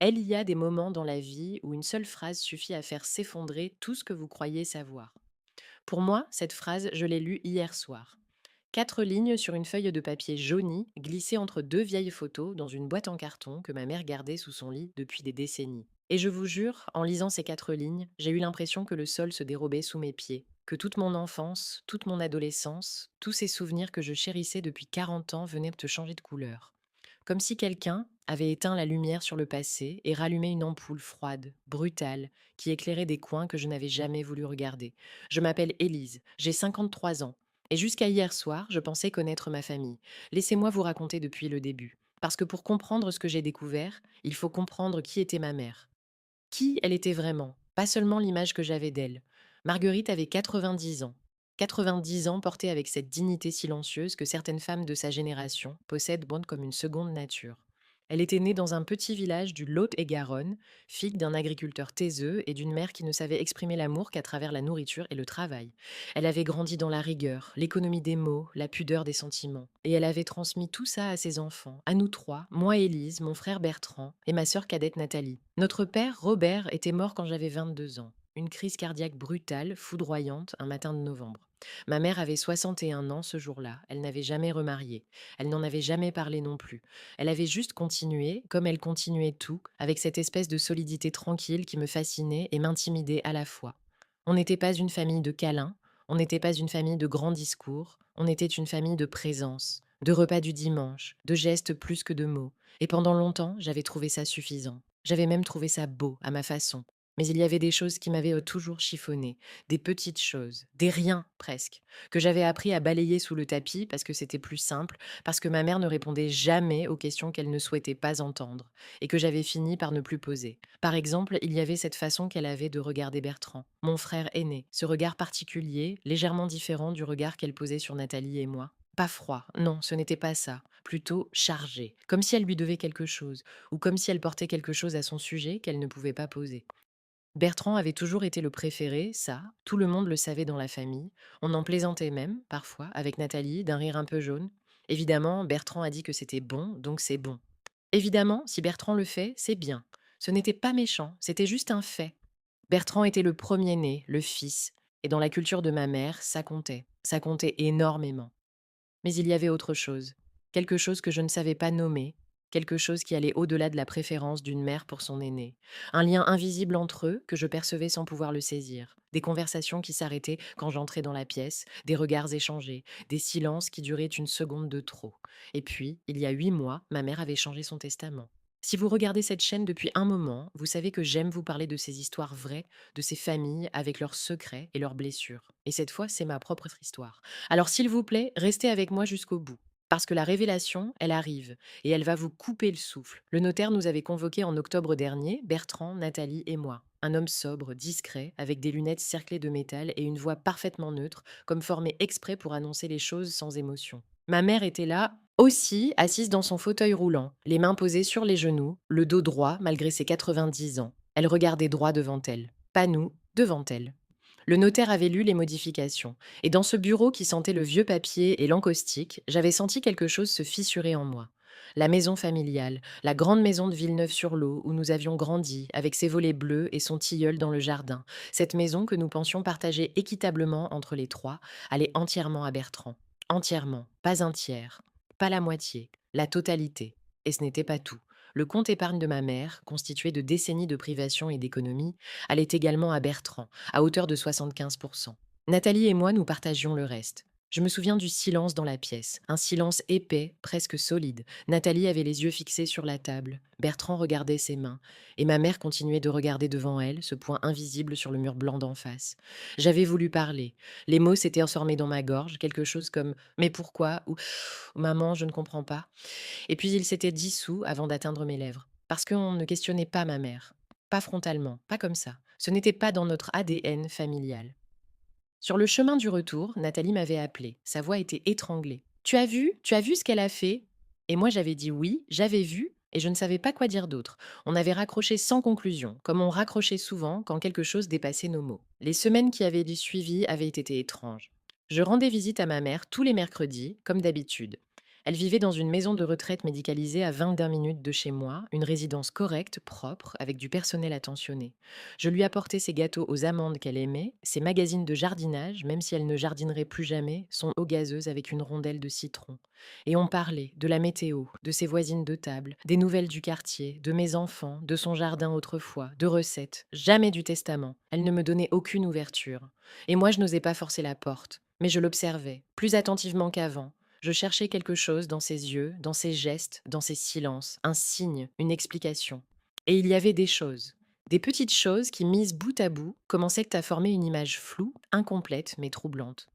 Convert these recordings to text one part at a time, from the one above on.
Elle y a des moments dans la vie où une seule phrase suffit à faire s'effondrer tout ce que vous croyez savoir. Pour moi, cette phrase, je l'ai lue hier soir. 4 lignes sur une feuille de papier jauni, glissée entre deux vieilles photos dans une boîte en carton que ma mère gardait sous son lit depuis des décennies. Et je vous jure, en lisant ces 4 lignes, j'ai eu l'impression que le sol se dérobait sous mes pieds, que toute mon enfance, toute mon adolescence, tous ces souvenirs que je chérissais depuis 40 ans venaient de changer de couleur. Comme si quelqu'un avait éteint la lumière sur le passé et rallumé une ampoule froide, brutale, qui éclairait des coins que je n'avais jamais voulu regarder. Je m'appelle Élise, j'ai 53 ans, et jusqu'à hier soir, je pensais connaître ma famille. Laissez-moi vous raconter depuis le début. Parce que pour comprendre ce que j'ai découvert, il faut comprendre qui était ma mère. Qui elle était vraiment, pas seulement l'image que j'avais d'elle. Marguerite avait 90 ans. 90 ans portés avec cette dignité silencieuse que certaines femmes de sa génération possèdent bonne comme une seconde nature. Elle était née dans un petit village du Lot-et-Garonne, fille d'un agriculteur taiseux et d'une mère qui ne savait exprimer l'amour qu'à travers la nourriture et le travail. Elle avait grandi dans la rigueur, l'économie des mots, la pudeur des sentiments. Et elle avait transmis tout ça à ses enfants, à nous trois, moi Élise, mon frère Bertrand et ma sœur cadette Nathalie. Notre père, Robert, était mort quand j'avais 22 ans. Une crise cardiaque brutale, foudroyante, un matin de novembre. Ma mère avait 61 ans ce jour-là. Elle n'avait jamais remarié. Elle n'en avait jamais parlé non plus. Elle avait juste continué, comme elle continuait tout, avec cette espèce de solidité tranquille qui me fascinait et m'intimidait à la fois. On n'était pas une famille de câlins, on n'était pas une famille de grands discours, on était une famille de présence, de repas du dimanche, de gestes plus que de mots. Et pendant longtemps, j'avais trouvé ça suffisant. J'avais même trouvé ça beau, à ma façon. Mais il y avait des choses qui m'avaient toujours chiffonné, des petites choses, des riens presque, que j'avais appris à balayer sous le tapis parce que c'était plus simple, parce que ma mère ne répondait jamais aux questions qu'elle ne souhaitait pas entendre, et que j'avais fini par ne plus poser. Par exemple, il y avait cette façon qu'elle avait de regarder Bertrand, mon frère aîné, ce regard particulier, légèrement différent du regard qu'elle posait sur Nathalie et moi. Pas froid, non, ce n'était pas ça, plutôt chargé, comme si elle lui devait quelque chose, ou comme si elle portait quelque chose à son sujet qu'elle ne pouvait pas poser. Bertrand avait toujours été le préféré, ça, tout le monde le savait dans la famille. On en plaisantait même, parfois, avec Nathalie, d'un rire un peu jaune. Évidemment, Bertrand a dit que c'était bon, donc c'est bon. Évidemment, si Bertrand le fait, c'est bien. Ce n'était pas méchant, c'était juste un fait. Bertrand était le premier-né, le fils, et dans la culture de ma mère, ça comptait énormément. Mais il y avait autre chose, quelque chose que je ne savais pas nommer, quelque chose qui allait au-delà de la préférence d'une mère pour son aîné, un lien invisible entre eux que je percevais sans pouvoir le saisir, des conversations qui s'arrêtaient quand j'entrais dans la pièce, des regards échangés, des silences qui duraient une seconde de trop. Et puis, il y a 8 mois, ma mère avait changé son testament. Si vous regardez cette chaîne depuis un moment, vous savez que j'aime vous parler de ces histoires vraies, de ces familles avec leurs secrets et leurs blessures. Et cette fois, c'est ma propre histoire. Alors s'il vous plaît, restez avec moi jusqu'au bout. Parce que la révélation, elle arrive, et elle va vous couper le souffle. Le notaire nous avait convoqués en octobre dernier, Bertrand, Nathalie et moi. Un homme sobre, discret, avec des lunettes cerclées de métal et une voix parfaitement neutre, comme formée exprès pour annoncer les choses sans émotion. Ma mère était là, aussi, assise dans son fauteuil roulant, les mains posées sur les genoux, le dos droit malgré ses 90 ans. Elle regardait droit devant elle. Pas nous, devant elle. Le notaire avait lu les modifications, et dans ce bureau qui sentait le vieux papier et l'encaustique, j'avais senti quelque chose se fissurer en moi. La maison familiale, la grande maison de Villeneuve-sur-Lot où nous avions grandi, avec ses volets bleus et son tilleul dans le jardin, cette maison que nous pensions partager équitablement entre les trois, allait entièrement à Bertrand. Entièrement, pas un tiers, pas la moitié, la totalité. Et ce n'était pas tout. Le compte épargne de ma mère, constitué de décennies de privation et d'économie, allait également à Bertrand, à hauteur de 75%. Nathalie et moi, nous partagions le reste. Je me souviens du silence dans la pièce, un silence épais, presque solide. Nathalie avait les yeux fixés sur la table, Bertrand regardait ses mains, et ma mère continuait de regarder devant elle, ce point invisible sur le mur blanc d'en face. J'avais voulu parler. Les mots s'étaient ensormés dans ma gorge, quelque chose comme «Mais pourquoi?» ou «Maman, je ne comprends pas». Et puis il s'était dissous avant d'atteindre mes lèvres. Parce qu'on ne questionnait pas ma mère. Pas frontalement, pas comme ça. Ce n'était pas dans notre ADN familial. Sur le chemin du retour, Nathalie m'avait appelée. Sa voix était étranglée. Tu as vu? Tu as vu ce qu'elle a fait? Et moi j'avais dit oui, j'avais vu, et je ne savais pas quoi dire d'autre. On avait raccroché sans conclusion, comme on raccrochait souvent quand quelque chose dépassait nos mots. Les semaines qui avaient suivi avaient été étranges. Je rendais visite à ma mère tous les mercredis, comme d'habitude. Elle vivait dans une maison de retraite médicalisée à 21 minutes de chez moi, une résidence correcte, propre, avec du personnel attentionné. Je lui apportais ses gâteaux aux amandes qu'elle aimait, ses magazines de jardinage, même si elle ne jardinerait plus jamais, son eau gazeuse avec une rondelle de citron. Et on parlait de la météo, de ses voisines de table, des nouvelles du quartier, de mes enfants, de son jardin autrefois, de recettes, jamais du testament. Elle ne me donnait aucune ouverture. Et moi, je n'osais pas forcer la porte, mais je l'observais, plus attentivement qu'avant. Je cherchais quelque chose dans ses yeux, dans ses gestes, dans ses silences, un signe, une explication. Et il y avait des choses. Des petites choses qui, mises bout à bout, commençaient à former une image floue, incomplète mais troublante.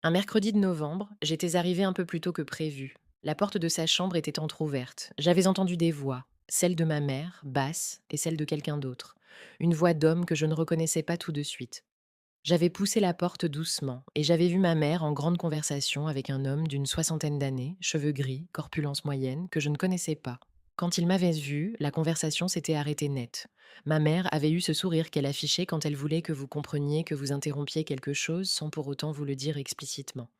Un mercredi de novembre, j'étais arrivée un peu plus tôt que prévu. La porte de sa chambre était entr'ouverte. J'avais entendu des voix, celle de ma mère, basse, et celle de quelqu'un d'autre. Une voix d'homme que je ne reconnaissais pas tout de suite. J'avais poussé la porte doucement et j'avais vu ma mère en grande conversation avec un homme d'une soixantaine d'années, cheveux gris, corpulence moyenne, que je ne connaissais pas. Quand il m'avait vue, la conversation s'était arrêtée net. Ma mère avait eu ce sourire qu'elle affichait quand elle voulait que vous compreniez que vous interrompiez quelque chose sans pour autant vous le dire explicitement.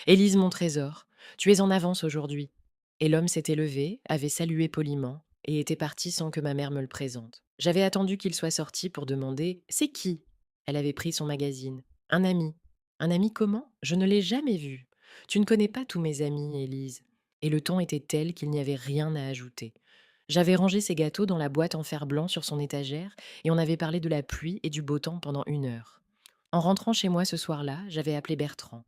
Élise, mon trésor, tu es en avance aujourd'hui. Et l'homme s'était levé, avait salué poliment et était parti sans que ma mère me le présente. J'avais attendu qu'il soit sorti pour demander c'est qui. Elle avait pris son magazine. Un ami. Un ami comment? Je ne l'ai jamais vu. Tu ne connais pas tous mes amis, Élise. Et le ton était tel qu'il n'y avait rien à ajouter. J'avais rangé ses gâteaux dans la boîte en fer blanc sur son étagère et on avait parlé de la pluie et du beau temps pendant 1 heure. En rentrant chez moi ce soir-là, j'avais appelé Bertrand.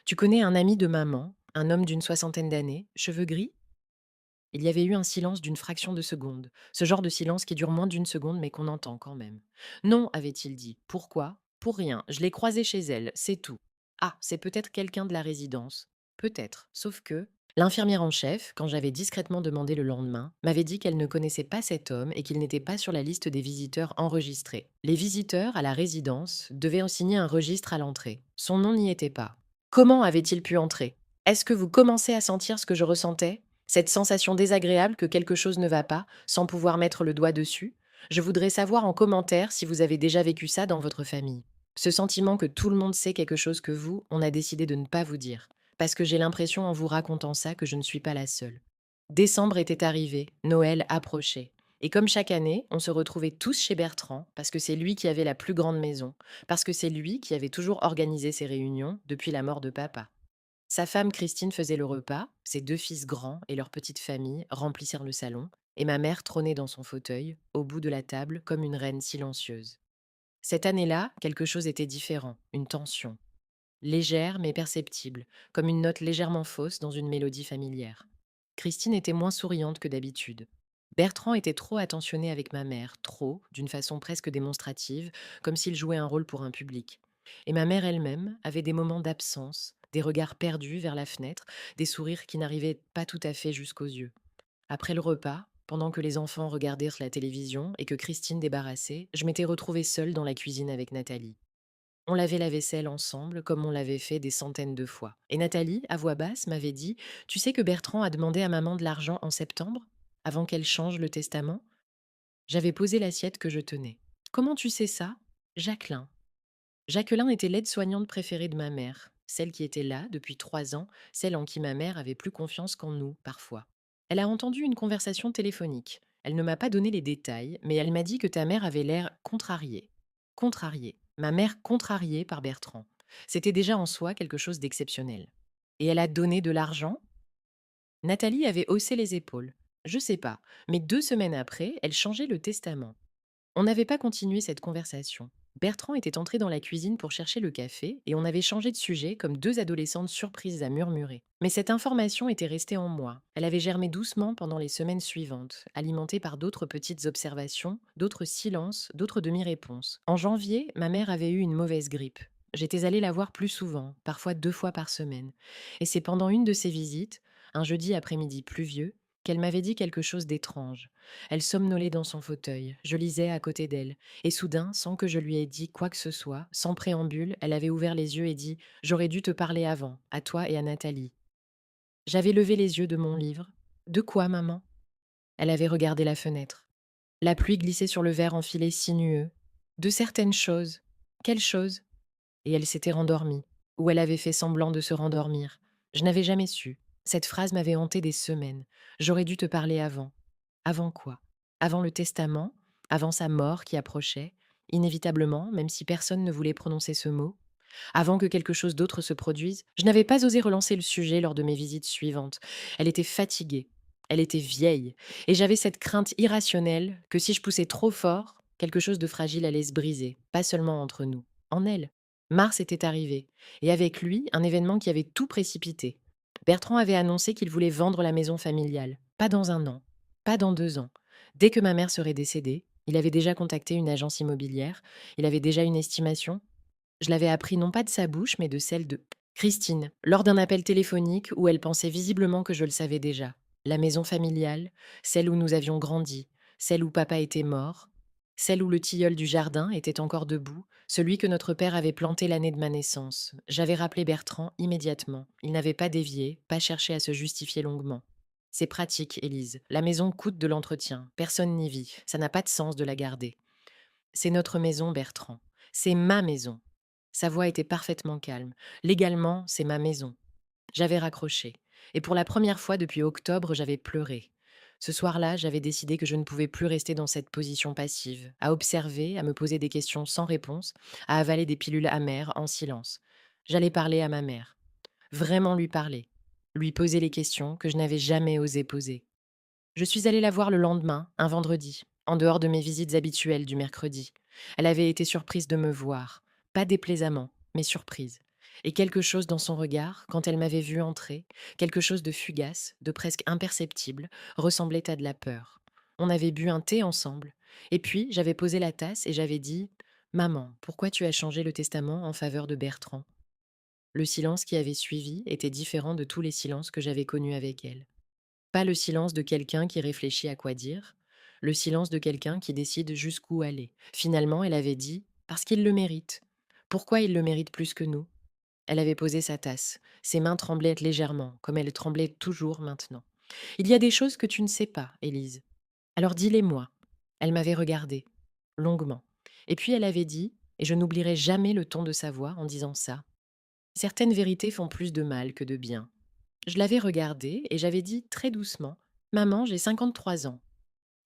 Tu connais un ami de maman, un homme d'une soixantaine d'années, cheveux gris? Il y avait eu un silence d'une fraction de seconde, ce genre de silence qui dure moins d'une seconde mais qu'on entend quand même. Non, avait-il dit. Pourquoi? Pour rien. Je l'ai croisé chez elle, c'est tout. Ah, c'est peut-être quelqu'un de la résidence. Peut-être. Sauf que l'infirmière en chef, quand j'avais discrètement demandé le lendemain, m'avait dit qu'elle ne connaissait pas cet homme et qu'il n'était pas sur la liste des visiteurs enregistrés. Les visiteurs à la résidence devaient en signer un registre à l'entrée. Son nom n'y était pas. Comment avait-il pu entrer? Est-ce que vous commencez à sentir ce que je ressentais? Cette sensation désagréable que quelque chose ne va pas, sans pouvoir mettre le doigt dessus? Je voudrais savoir en commentaire si vous avez déjà vécu ça dans votre famille. Ce sentiment que tout le monde sait quelque chose que vous, on a décidé de ne pas vous dire. Parce que j'ai l'impression en vous racontant ça que je ne suis pas la seule. Décembre était arrivé, Noël approchait. Et comme chaque année, on se retrouvait tous chez Bertrand, parce que c'est lui qui avait la plus grande maison, parce que c'est lui qui avait toujours organisé ses réunions depuis la mort de papa. Sa femme Christine faisait le repas, ses 2 fils grands et leur petite famille remplissirent le salon, et ma mère trônait dans son fauteuil, au bout de la table, comme une reine silencieuse. Cette année-là, quelque chose était différent, une tension. Légère mais perceptible, comme une note légèrement fausse dans une mélodie familière. Christine était moins souriante que d'habitude. Bertrand était trop attentionné avec ma mère, trop, d'une façon presque démonstrative, comme s'il jouait un rôle pour un public. Et ma mère elle-même avait des moments d'absence, des regards perdus vers la fenêtre, des sourires qui n'arrivaient pas tout à fait jusqu'aux yeux. Après le repas, pendant que les enfants regardèrent la télévision et que Christine débarrassait, je m'étais retrouvée seule dans la cuisine avec Nathalie. On lavait la vaisselle ensemble, comme on l'avait fait des centaines de fois. Et Nathalie, à voix basse, m'avait dit: Tu sais que Bertrand a demandé à maman de l'argent en septembre, avant qu'elle change le testament? J'avais posé l'assiette que je tenais. Comment tu sais ça? Jacqueline. Jacqueline était l'aide-soignante préférée de ma mère, celle qui était là depuis 3 ans, celle en qui ma mère avait plus confiance qu'en nous, parfois. Elle a entendu une conversation téléphonique. Elle ne m'a pas donné les détails, mais elle m'a dit que ta mère avait l'air contrariée. Contrariée. Ma mère contrariée par Bertrand. C'était déjà en soi quelque chose d'exceptionnel. Et elle a donné de l'argent? Nathalie avait haussé les épaules. Je sais pas, mais 2 semaines après, elle changeait le testament. On n'avait pas continué cette conversation. Bertrand était entré dans la cuisine pour chercher le café et on avait changé de sujet comme 2 adolescentes surprises à murmurer. Mais cette information était restée en moi. Elle avait germé doucement pendant les semaines suivantes, alimentée par d'autres petites observations, d'autres silences, d'autres demi-réponses. En janvier, ma mère avait eu une mauvaise grippe. J'étais allée la voir plus souvent, parfois 2 fois par semaine. Et c'est pendant une de ces visites, un jeudi après-midi pluvieux, qu'elle m'avait dit quelque chose d'étrange. Elle somnolait dans son fauteuil, je lisais à côté d'elle, et soudain, sans que je lui aie dit quoi que ce soit, sans préambule, elle avait ouvert les yeux et dit: J'aurais dû te parler avant, à toi et à Nathalie. J'avais levé les yeux de mon livre. De quoi, maman? Elle avait regardé la fenêtre. La pluie glissait sur le verre enfilé sinueux. De certaines choses. Quelles choses? Et elle s'était rendormie, ou elle avait fait semblant de se rendormir. Je n'avais jamais su. Cette phrase m'avait hanté des semaines. J'aurais dû te parler avant. Avant quoi? Avant le testament? Avant sa mort qui approchait? Inévitablement, même si personne ne voulait prononcer ce mot? Avant que quelque chose d'autre se produise? Je n'avais pas osé relancer le sujet lors de mes visites suivantes. Elle était fatiguée. Elle était vieille. Et j'avais cette crainte irrationnelle que si je poussais trop fort, quelque chose de fragile allait se briser, pas seulement entre nous, en elle. Mars était arrivé, et avec lui, un événement qui avait tout précipité. Bertrand avait annoncé qu'il voulait vendre la maison familiale. Pas dans un an, pas dans 2 ans. Dès que ma mère serait décédée, il avait déjà contacté une agence immobilière, il avait déjà une estimation. Je l'avais appris non pas de sa bouche, mais de celle de Christine, lors d'un appel téléphonique où elle pensait visiblement que je le savais déjà. La maison familiale, celle où nous avions grandi, celle où papa était mort, celle où le tilleul du jardin était encore debout, celui que notre père avait planté l'année de ma naissance. J'avais rappelé Bertrand immédiatement. Il n'avait pas dévié, pas cherché à se justifier longuement. C'est pratique, Élise. La maison coûte de l'entretien. Personne n'y vit. Ça n'a pas de sens de la garder. C'est notre maison, Bertrand. C'est ma maison. Sa voix était parfaitement calme. Légalement, c'est ma maison. J'avais raccroché. Et pour la première fois depuis octobre, j'avais pleuré. Ce soir-là, j'avais décidé que je ne pouvais plus rester dans cette position passive, à observer, à me poser des questions sans réponse, à avaler des pilules amères en silence. J'allais parler à ma mère. Vraiment lui parler. Lui poser les questions que je n'avais jamais osé poser. Je suis allée la voir le lendemain, un vendredi, en dehors de mes visites habituelles du mercredi. Elle avait été surprise de me voir, pas déplaisamment, mais surprise. Et quelque chose dans son regard, quand elle m'avait vue entrer, quelque chose de fugace, de presque imperceptible, ressemblait à de la peur. On avait bu un thé ensemble, et puis j'avais posé la tasse et j'avais dit: Maman, pourquoi tu as changé le testament en faveur de Bertrand? Le silence qui avait suivi était différent de tous les silences que j'avais connus avec elle. Pas le silence de quelqu'un qui réfléchit à quoi dire, le silence de quelqu'un qui décide jusqu'où aller. Finalement, elle avait dit: Parce qu'il le mérite. Pourquoi il le mérite plus que nous? Elle avait posé sa tasse. Ses mains tremblaient légèrement, comme elles tremblaient toujours maintenant. Il y a des choses que tu ne sais pas, Élise. Alors dis-les-moi. Elle m'avait regardée, longuement. Et puis elle avait dit, et je n'oublierai jamais le ton de sa voix en disant ça: Certaines vérités font plus de mal que de bien. Je l'avais regardée et j'avais dit très doucement: Maman, j'ai 53 ans.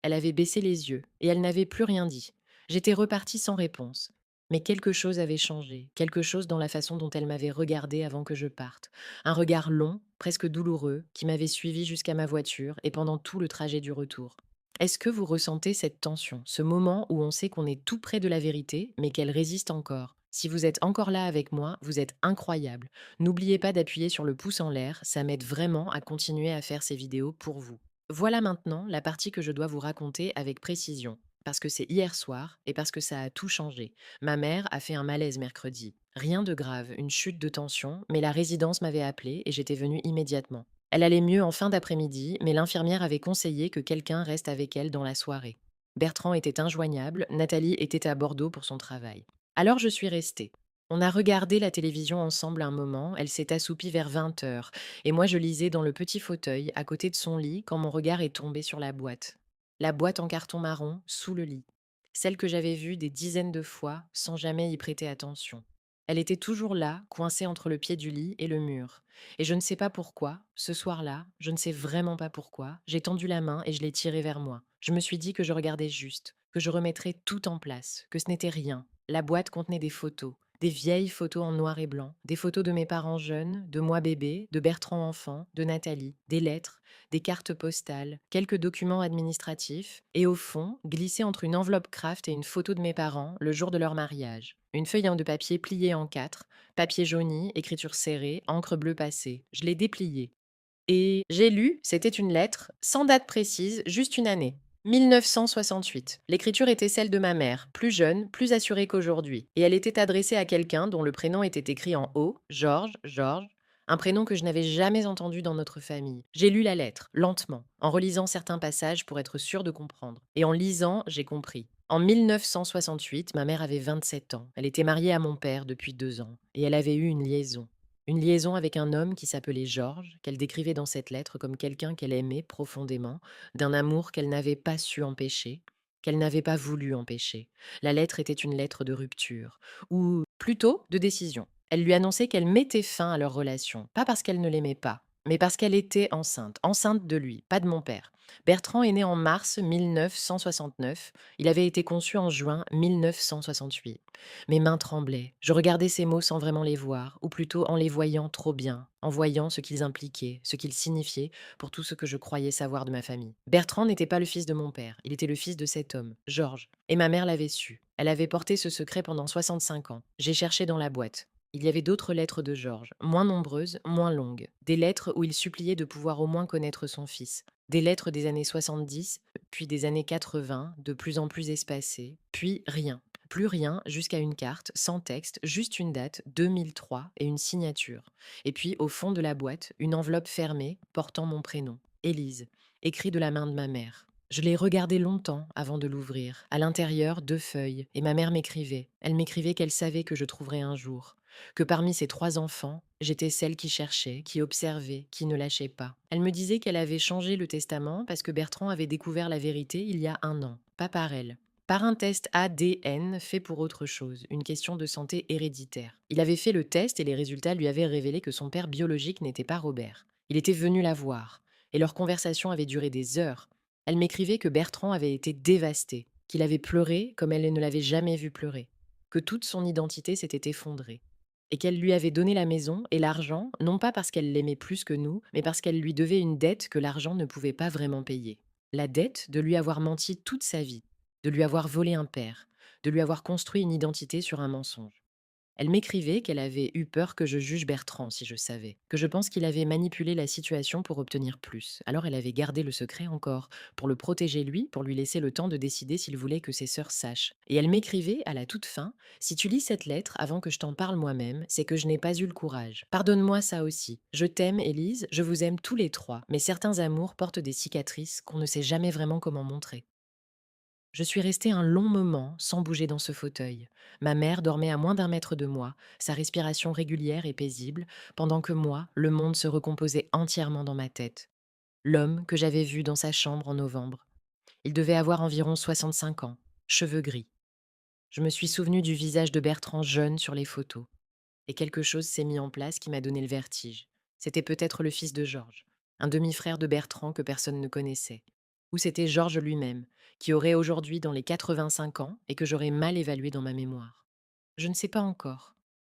Elle avait baissé les yeux et elle n'avait plus rien dit. J'étais repartie sans réponse. Mais quelque chose avait changé, quelque chose dans la façon dont elle m'avait regardée avant que je parte. Un regard long, presque douloureux, qui m'avait suivi jusqu'à ma voiture et pendant tout le trajet du retour. Est-ce que vous ressentez cette tension, ce moment où on sait qu'on est tout près de la vérité, mais qu'elle résiste encore? Si vous êtes encore là avec moi, vous êtes incroyable. N'oubliez pas d'appuyer sur le pouce en l'air, ça m'aide vraiment à continuer à faire ces vidéos pour vous. Voilà maintenant la partie que je dois vous raconter avec précision, parce que c'est hier soir et parce que ça a tout changé. Ma mère a fait un malaise mercredi. Rien de grave, une chute de tension, mais la résidence m'avait appelé et j'étais venue immédiatement. Elle allait mieux en fin d'après-midi, mais l'infirmière avait conseillé que quelqu'un reste avec elle dans la soirée. Bertrand était injoignable, Nathalie était à Bordeaux pour son travail. Alors je suis restée. On a regardé la télévision ensemble un moment, elle s'est assoupie vers 20 heures, et moi je lisais dans le petit fauteuil à côté de son lit quand mon regard est tombé sur la boîte. La boîte en carton marron, sous le lit. Celle que j'avais vue des dizaines de fois sans jamais y prêter attention. Elle était toujours là, coincée entre le pied du lit et le mur. Et je ne sais pas pourquoi, ce soir-là, je ne sais vraiment pas pourquoi, j'ai tendu la main et je l'ai tirée vers moi. Je me suis dit que je regardais juste, que je remettrais tout en place, que ce n'était rien. La boîte contenait des photos, des vieilles photos en noir et blanc, des photos de mes parents jeunes, de moi bébé, de Bertrand enfant, de Nathalie, des lettres, des cartes postales, quelques documents administratifs, et au fond, glissé entre une enveloppe craft et une photo de mes parents, le jour de leur mariage. Une feuille de papier pliée en quatre, papier jauni, écriture serrée, encre bleue passée. Je l'ai dépliée. Et j'ai lu, c'était une lettre, sans date précise, juste une année. 1968. L'écriture était celle de ma mère, plus jeune, plus assurée qu'aujourd'hui, et elle était adressée à quelqu'un dont le prénom était écrit en haut, Georges, un prénom que je n'avais jamais entendu dans notre famille. J'ai lu la lettre, lentement, en relisant certains passages pour être sûre de comprendre. Et en lisant, j'ai compris. En 1968, ma mère avait 27 ans. Elle était mariée à mon père depuis 2 ans, et elle avait eu une liaison. Une liaison avec un homme qui s'appelait Georges, qu'elle décrivait dans cette lettre comme quelqu'un qu'elle aimait profondément, d'un amour qu'elle n'avait pas su empêcher, qu'elle n'avait pas voulu empêcher. La lettre était une lettre de rupture, ou plutôt de décision. Elle lui annonçait qu'elle mettait fin à leur relation, pas parce qu'elle ne l'aimait pas, Mais parce qu'elle était enceinte, enceinte de lui, pas de mon père. Bertrand est né en mars 1969, il avait été conçu en juin 1968. Mes mains tremblaient, je regardais ces mots sans vraiment les voir, ou plutôt en les voyant trop bien, en voyant ce qu'ils impliquaient, ce qu'ils signifiaient pour tout ce que je croyais savoir de ma famille. Bertrand n'était pas le fils de mon père, il était le fils de cet homme, Georges. Et ma mère l'avait su. Elle avait porté ce secret pendant 65 ans. J'ai cherché dans la boîte. Il y avait d'autres lettres de Georges, moins nombreuses, moins longues. Des lettres où il suppliait de pouvoir au moins connaître son fils. Des lettres des années 70, puis des années 80, de plus en plus espacées, puis rien. Plus rien, jusqu'à une carte, sans texte, juste une date, 2003, et une signature. Et puis, au fond de la boîte, une enveloppe fermée, portant mon prénom, Élise, écrit de la main de ma mère. Je l'ai regardé longtemps avant de l'ouvrir. À l'intérieur, 2 feuilles, et ma mère m'écrivait. Elle m'écrivait qu'elle savait que je trouverais un jour, que parmi ses 3 enfants, j'étais celle qui cherchait, qui observait, qui ne lâchait pas. Elle me disait qu'elle avait changé le testament parce que Bertrand avait découvert la vérité il y a un an, pas par elle. Par un test ADN fait pour autre chose, une question de santé héréditaire. Il avait fait le test et les résultats lui avaient révélé que son père biologique n'était pas Robert. Il était venu la voir, et leur conversation avait duré des heures. Elle m'écrivait que Bertrand avait été dévasté, qu'il avait pleuré comme elle ne l'avait jamais vu pleurer, que toute son identité s'était effondrée et qu'elle lui avait donné la maison et l'argent, non pas parce qu'elle l'aimait plus que nous, mais parce qu'elle lui devait une dette que l'argent ne pouvait pas vraiment payer. La dette de lui avoir menti toute sa vie, de lui avoir volé un père, de lui avoir construit une identité sur un mensonge. Elle m'écrivait qu'elle avait eu peur que je juge Bertrand si je savais, que je pense qu'il avait manipulé la situation pour obtenir plus. Alors elle avait gardé le secret encore, pour le protéger lui, pour lui laisser le temps de décider s'il voulait que ses sœurs sachent. Et elle m'écrivait, à la toute fin, si tu lis cette lettre avant que je t'en parle moi-même, c'est que je n'ai pas eu le courage. Pardonne-moi ça aussi. Je t'aime, Élise, je vous aime tous les trois, mais certains amours portent des cicatrices qu'on ne sait jamais vraiment comment montrer. Je suis restée un long moment sans bouger dans ce fauteuil. Ma mère dormait à moins d'1 mètre de moi, sa respiration régulière et paisible, pendant que moi, le monde se recomposait entièrement dans ma tête. L'homme que j'avais vu dans sa chambre en novembre. Il devait avoir environ 65 ans, cheveux gris. Je me suis souvenue du visage de Bertrand jeune sur les photos. Et quelque chose s'est mis en place qui m'a donné le vertige. C'était peut-être le fils de Georges, un demi-frère de Bertrand que personne ne connaissait. Ou c'était Georges lui-même, qui aurait aujourd'hui dans les 85 ans et que j'aurais mal évalué dans ma mémoire. Je ne sais pas encore.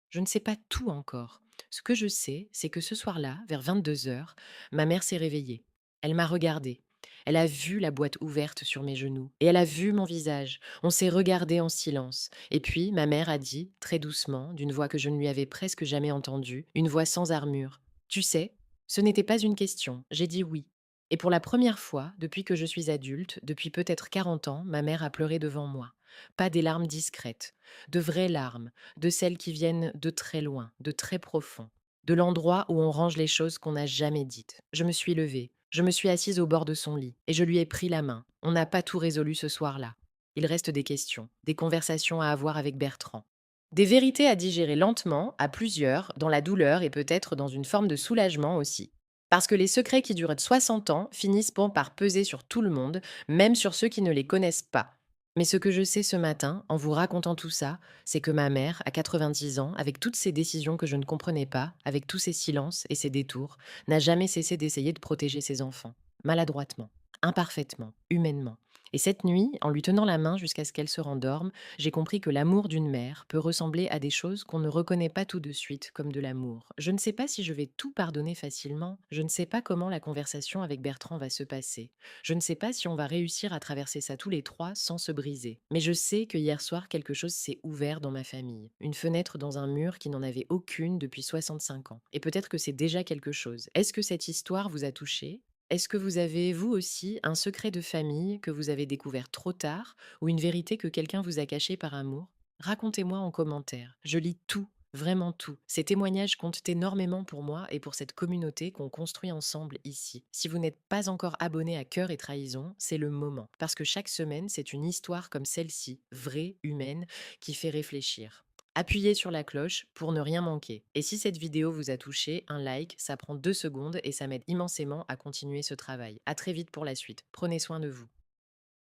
Je ne sais pas tout encore. Ce que je sais, c'est que ce soir-là, vers 22 heures, ma mère s'est réveillée. Elle m'a regardée. Elle a vu la boîte ouverte sur mes genoux. Et elle a vu mon visage. On s'est regardé en silence. Et puis, ma mère a dit, très doucement, d'une voix que je ne lui avais presque jamais entendue, une voix sans armure. Tu sais, ce n'était pas une question. J'ai dit oui. Et pour la première fois, depuis que je suis adulte, depuis peut-être 40 ans, ma mère a pleuré devant moi. Pas des larmes discrètes, de vraies larmes, de celles qui viennent de très loin, de très profond, de l'endroit où on range les choses qu'on n'a jamais dites. Je me suis levée, je me suis assise au bord de son lit et je lui ai pris la main. On n'a pas tout résolu ce soir-là. Il reste des questions, des conversations à avoir avec Bertrand. Des vérités à digérer lentement, à plusieurs, dans la douleur et peut-être dans une forme de soulagement aussi. Parce que les secrets qui durent 60 ans finissent par peser sur tout le monde, même sur ceux qui ne les connaissent pas. Mais ce que je sais ce matin, en vous racontant tout ça, c'est que ma mère, à 90 ans, avec toutes ces décisions que je ne comprenais pas, avec tous ses silences et ses détours, n'a jamais cessé d'essayer de protéger ses enfants. Maladroitement, imparfaitement, humainement. Et cette nuit, en lui tenant la main jusqu'à ce qu'elle se rendorme, j'ai compris que l'amour d'une mère peut ressembler à des choses qu'on ne reconnaît pas tout de suite comme de l'amour. Je ne sais pas si je vais tout pardonner facilement, je ne sais pas comment la conversation avec Bertrand va se passer. Je ne sais pas si on va réussir à traverser ça tous les trois sans se briser. Mais je sais que hier soir, quelque chose s'est ouvert dans ma famille. Une fenêtre dans un mur qui n'en avait aucune depuis 65 ans. Et peut-être que c'est déjà quelque chose. Est-ce que cette histoire vous a touché? Est-ce que vous avez, vous aussi, un secret de famille que vous avez découvert trop tard ou une vérité que quelqu'un vous a cachée par amour? Racontez-moi en commentaire. Je lis tout. Vraiment tout. Ces témoignages comptent énormément pour moi et pour cette communauté qu'on construit ensemble ici. Si vous n'êtes pas encore abonné à Cœur et Trahison, c'est le moment. Parce que chaque semaine, c'est une histoire comme celle-ci, vraie, humaine, qui fait réfléchir. Appuyez sur la cloche pour ne rien manquer. Et si cette vidéo vous a touché, un like, ça prend 2 secondes et ça m'aide immensément à continuer ce travail. À très vite pour la suite. Prenez soin de vous.